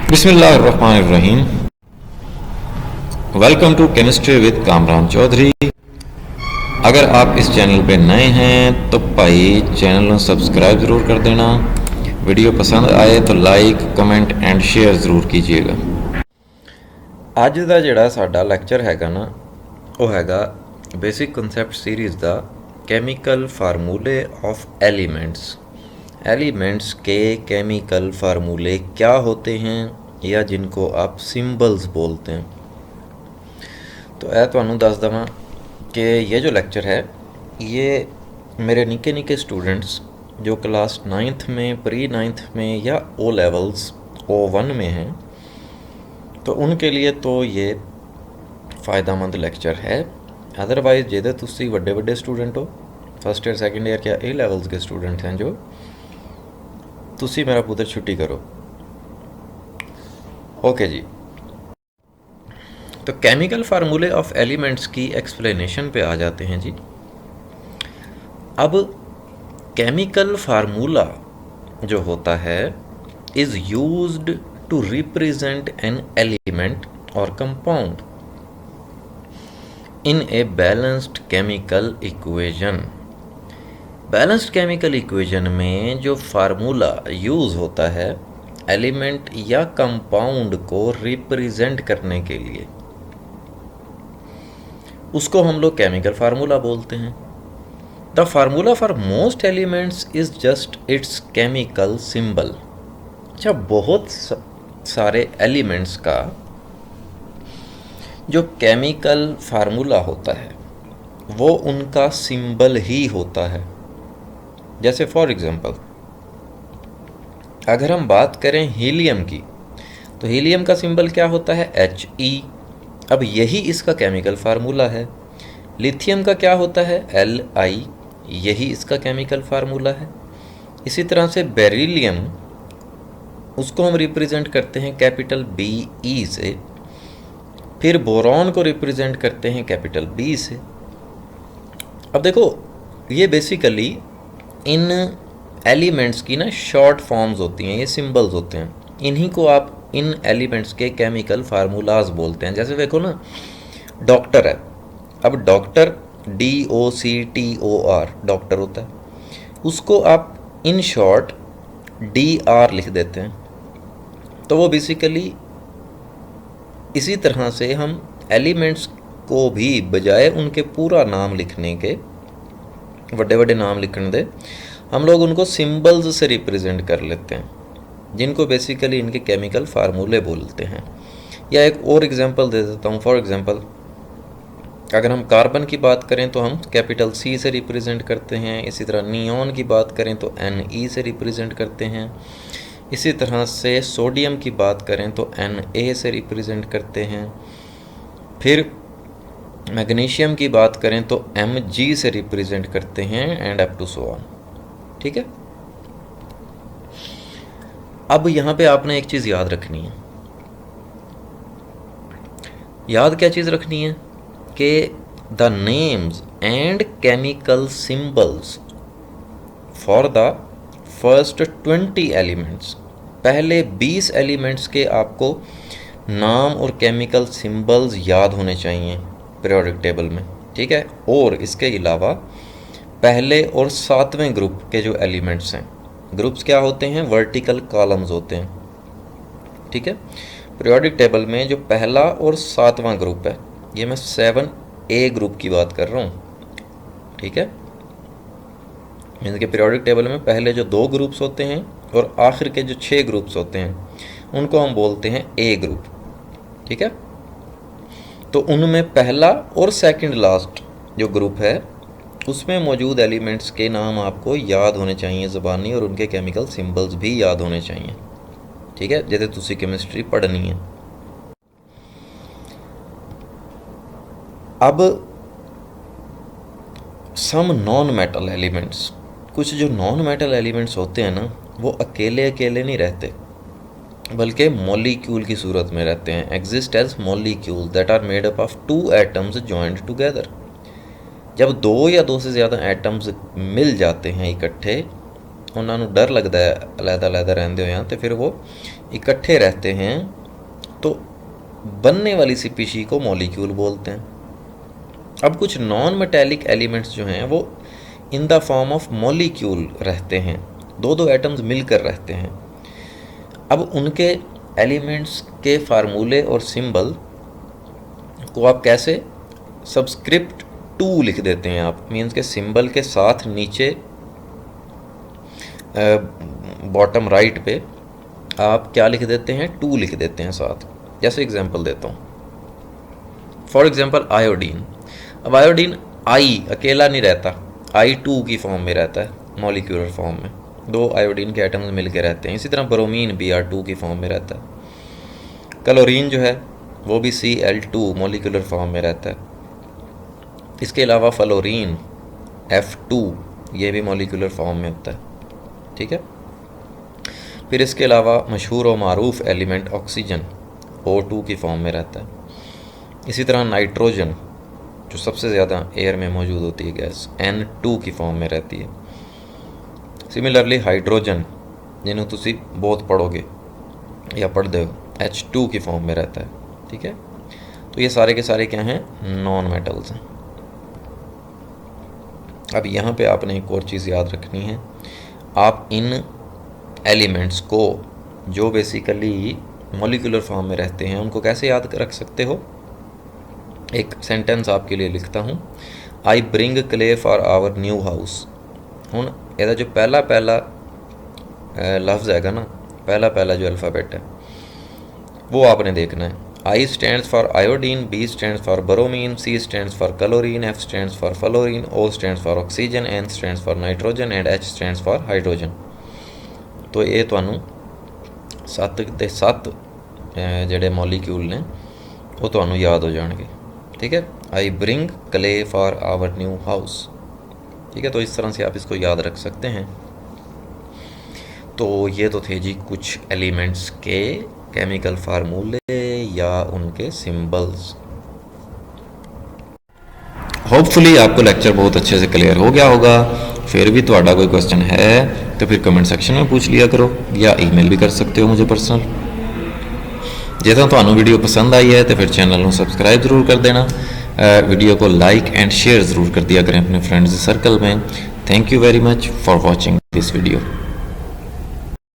बिस्मिल्लाहिर्रहमानिर्रहीम। Welcome to chemistry with Kamran Chaudhary. अगर आप इस चैनल पे नए हैं तो भाई चैनल ਨੂੰ सब्सक्राइब ज़रूर कर देना। वीडियो पसंद आए तो लाइक कमेंट एंड शेयर ज़रूर कीजिएगा। ਅੱਜ ਦਾ ਜਿਹੜਾ ਸਾਡਾ ਲੈਕਚਰ ਹੈਗਾ ਨਾ ਉਹ ਹੈਗਾ बेसिक कंसेप्ट सीरीज़ ਦਾ केमिकल फार्मूले ऑफ एलिमेंट्स के केमिकल फार्मूले क्या होते हैं या जिनको आप सिंबल्स बोलते हैं। तो यह तुहानू दस देवां कि ये जो लेक्चर है ये मेरे निके निके स्टूडेंट्स जो क्लास 9th में प्री 9th में या ओ लेवल्स O1 में हैं तो उनके लिए तो ये फ़ायदेमंद लेक्चर है। अदरवाइज़ जेदे तुसी वड्डे वड्डे स्टूडेंट हो फर्स्ट ईयर सैकेंड ईयर या ए लेवल्स के स्टूडेंट हैं जो तुसी मेरा पुत्र छुट्टी करो। ओके जी, तो केमिकल फार्मूले ऑफ एलिमेंट्स की एक्सप्लेनेशन पे आ जाते हैं जी। अब केमिकल फार्मूला जो होता है is used to represent an element और compound in a balanced chemical equation. Balanced chemical equation में जो फार्मूला यूज़ होता है एलिमेंट या कंपाउंड को रिप्रेजेंट करने के लिए उसको हम लोग केमिकल फार्मूला बोलते हैं। The formula for most elements is just it's chemical symbol. अच्छा, बहुत सारे एलिमेंट्स का जो केमिकल फार्मूला होता है वो उनका सिंबल ही होता है। जैसे फॉर एग्ज़ाम्पल अगर हम बात करें हीलियम की तो हीलियम का सिंबल क्या होता है He। अब यही इसका केमिकल फार्मूला है। लिथियम का क्या होता है Li, यही इसका केमिकल फार्मूला है। इसी तरह से बेरिलियम उसको हम रिप्रेजेंट करते हैं कैपिटल Be से, फिर बोरॉन को रिप्रेजेंट करते हैं कैपिटल B से। अब देखो ये बेसिकली इन एलिमेंट्स की ना शॉर्ट फॉर्म्स होती हैं, ये सिंबल्स होते हैं। इन्हीं को आप इन एलिमेंट्स के केमिकल फार्मूलाज बोलते हैं। जैसे देखो ना डॉक्टर है, अब डॉक्टर DOCTOR डॉक्टर होता है, उसको आप इन शॉर्ट DR लिख देते हैं। तो वो बेसिकली इसी तरह से हम एलिमेंट्स को भी बजाय उनके पूरा नाम लिखने के बड़े बड़े नाम लिखने दे हम लोग उनको सिंबल्स से रिप्रेजेंट कर लेते हैं जिनको बेसिकली इनके केमिकल फार्मूले बोलते हैं। या एक और एग्जांपल दे देता हूँ। फॉर एग्जांपल अगर हम कार्बन की बात करें तो हम कैपिटल C से रिप्रेजेंट करते हैं। इसी तरह नियॉन की बात करें तो Ne से रिप्रेजेंट करते हैं। इसी तरह से सोडियम की बात करें तो Na से रिप्रेजेंट करते हैं। फिर मैग्नीशियम की बात करें तो Mg से रिप्रेजेंट करते हैं and up to so on. ठीक है। अब यहाँ पे आपने एक चीज़ याद रखनी है। याद क्या चीज़ रखनी है कि the names and chemical symbols for the first 20 elements, पहले 20 एलिमेंट्स के आपको नाम और केमिकल सिंबल्स याद होने चाहिए पीरियोडिक टेबल में। ठीक है। और इसके अलावा पहले और 7वें ग्रुप के जो एलिमेंट्स हैं, ग्रुप्स क्या होते हैं वर्टिकल कॉलम्स होते हैं। ठीक है। पीरियोडिक टेबल में जो पहला और 7वां ग्रुप है, ये मैं 7A ग्रुप की बात कर रहा हूँ। ठीक है। मीन्स के पीरियोडिक टेबल में पहले जो 2 ग्रुप्स होते हैं और आखिर के जो 6 ग्रुप्स होते हैं उनको हम बोलते हैं A ग्रुप। ठीक है। तो उनमें पहला और सेकंड लास्ट जो ग्रुप है उसमें मौजूद एलिमेंट्स के नाम आपको याद होने चाहिए ज़बानी, और उनके केमिकल सिंबल्स भी याद होने चाहिए। ठीक है। जैसे तुसी केमिस्ट्री पढ़नी है। अब सम नॉन मेटल एलिमेंट्स, कुछ जो नॉन मेटल एलिमेंट्स होते हैं ना वो अकेले अकेले नहीं रहते बल्कि मॉलिक्यूल की सूरत में रहते हैं। Exist as molecule that are made up of 2 atoms joined together. जब 2 या 2 से ज़्यादा एटम्स मिल जाते हैं इकट्ठे ਉਹਨਾਂ ਨੂੰ डर लगता है अलग-अलग रहंदे होया तो फिर वो इकट्ठे रहते हैं तो बनने वाली स्पीशी को मॉलिक्यूल बोलते हैं। अब कुछ नॉन मेटेलिक एलिमेंट्स जो हैं वो in the form of molecule रहते हैं, दो दो एटम्स मिलकर रहते हैं। अब उनके एलिमेंट्स के फार्मूले और सिंबल को आप कैसे सबस्क्रिप्ट 2 लिख देते हैं आप, मीन्स के सिंबल के साथ नीचे बॉटम राइट पे आप क्या लिख देते हैं, 2 लिख देते हैं साथ। जैसे एग्जांपल देता हूँ, फॉर एग्जांपल आयोडीन। अब आयोडीन आई अकेला नहीं रहता, I2 की फॉर्म में रहता है, मॉलिक्यूलर फॉर्म में, 2 आयोडीन के एटम्स मिलकर रहते हैं। इसी तरह ब्रोमीन Br2 की फॉर्म में रहता है। क्लोरीन जो है वो भी Cl2 मॉलिक्यूलर फॉर्म में रहता है। इसके अलावा फ्लोरीन F2 ये भी मॉलिक्यूलर फॉर्म में होता है, ठीक है। फिर इसके अलावा मशहूर और मारूफ एलिमेंट ऑक्सीजन O2 की फॉर्म में रहता है। इसी तरह नाइट्रोजन जो सबसे ज़्यादा एयर में मौजूद होती है गैस, N2 की फॉर्म में रहती है। सिमिलरली हाइड्रोजन जिन्हों तुसी बहुत पढ़ोगे या पढ़ते हो, H2 की फॉर्म में रहता है, ठीक है। तो ये सारे के सारे क्या हैं, नॉन मेटल्स हैं। अब यहाँ पे आपने एक और चीज़ याद रखनी है, आप इन एलिमेंट्स को जो बेसिकली मॉलिक्यूलर फॉर्म में रहते हैं उनको कैसे याद रख सकते हो। एक सेंटेंस आपके लिए लिखता हूँ, I bring clay for our new house. हुण ਇਹਦਾ जो पहला लफ्ज़ हैगा ना, पहला जो अल्फ़ाबेट है वो आपने देखना है। I stands for iodine, B stands for bromine, C stands for chlorine, F stands for fluorine, O stands for oxygen, N stands for nitrogen and H stands for hydrogen। तो ये तुहानू 7 ਦੇ 7 ਜਿਹੜੇ मॉलिक्यूल ने वो तुहानू याद हो जाएंगे, ठीक है। I bring clay for our new house, ठीक है। तो इस तरह से आप इसको याद रख सकते हैं। तो ये तो थे जी कुछ एलिमेंट्स के केमिकल फार्मूले या उनके सिंबल्स। होपफुली आपको लेक्चर बहुत अच्छे से क्लियर हो गया होगा। फिर भी ਤੁਹਾਡਾ कोई क्वेश्चन है तो फिर कमेंट सेक्शन में पूछ लिया करो या ईमेल भी कर सकते हो मुझे पर्सनल। ਜੇ ਤਾਂ ਤੁਹਾਨੂੰ वीडियो पसंद आई है तो फिर चैनल को सब्सक्राइब ज़रूर कर देना, वीडियो को लाइक एंड शेयर ज़रूर कर दिया करें अपने फ्रेंड्स सर्कल में। Thank you very much for watching this video.